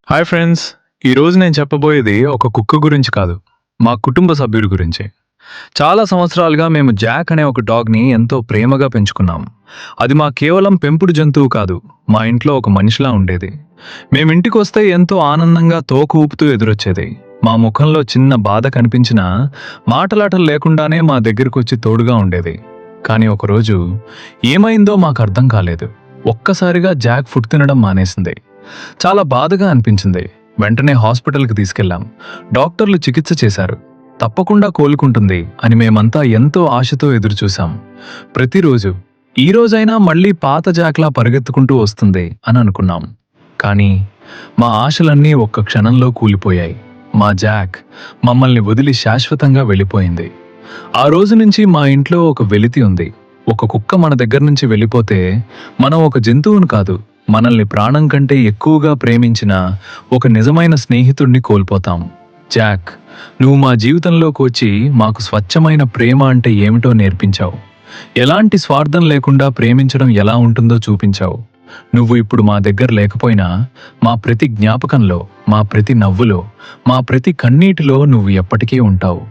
Hi friends. ఈరోజు నేను చెప్పబోయేది ఒక కుక్క గురించి కాదు, మా కుటుంబ సభ్యుడి గురించి. చాలా సంవత్సరాలుగా మేము జాక్ అనే ఒక డాగ్ని ఎంతో ప్రేమగా పెంచుకున్నాం. అది మా కేవలం పెంపుడు జంతువు కాదు, మా ఇంట్లో ఒక మనిషిలా ఉండేది. మేమింటికి వస్తే ఎంతో ఆనందంగా తోక ఊపుతూ ఎదురొచ్చేది. మా ముఖంలో చిన్న బాధ కనిపించినా మాటలాటలు లేకుండానే మా దగ్గరకు వచ్చి తోడుగా ఉండేది. కానీ ఒకరోజు ఏమైందో మాకు అర్థం కాలేదు. ఒక్కసారిగా జాక్ ఫుడ్ తినడం మానేసింది. చాలా బాధగా అనిపించింది. వెంటనే హాస్పిటల్కి తీసుకెళ్లాం. డాక్టర్లు చికిత్స చేశారు. తప్పకుండా కోలుకుంటుంది అని మేమంతా ఎంతో ఆశతో ఎదురుచూశాం. ప్రతిరోజు ఈ రోజైనా మళ్ళీ పాత జాక్లా పరిగెత్తుకుంటూ వస్తుంది అని అనుకున్నాం. కానీ మా ఆశలన్నీ ఒక్క క్షణంలో కూలిపోయాయి. మా జాక్ మమ్మల్ని వదిలి శాశ్వతంగా వెళ్ళిపోయింది. ఆ రోజు నుంచి మా ఇంట్లో ఒక వెలితి ఉంది. ఒక కుక్క మన దగ్గర నుంచి వెళ్ళిపోతే మనం ఒక జంతువును కాదు, మనల్ని ప్రాణం కంటే ఎక్కువగా ప్రేమించిన ఒక నిజమైన స్నేహితుడిని కోల్పోతాం. జాక్, నువ్వు మా జీవితంలోకి వచ్చి మాకు స్వచ్ఛమైన ప్రేమ అంటే ఏమిటో నేర్పించావు. ఎలాంటి స్వార్థం లేకుండా ప్రేమించడం ఎలా ఉంటుందో చూపించావు. నువ్వు ఇప్పుడు మా దగ్గర లేకపోయినా మా ప్రతి జ్ఞాపకంలో, మా ప్రతి నవ్వులో, మా ప్రతి కన్నీటిలో నువ్వు ఎప్పటికీ ఉంటావు.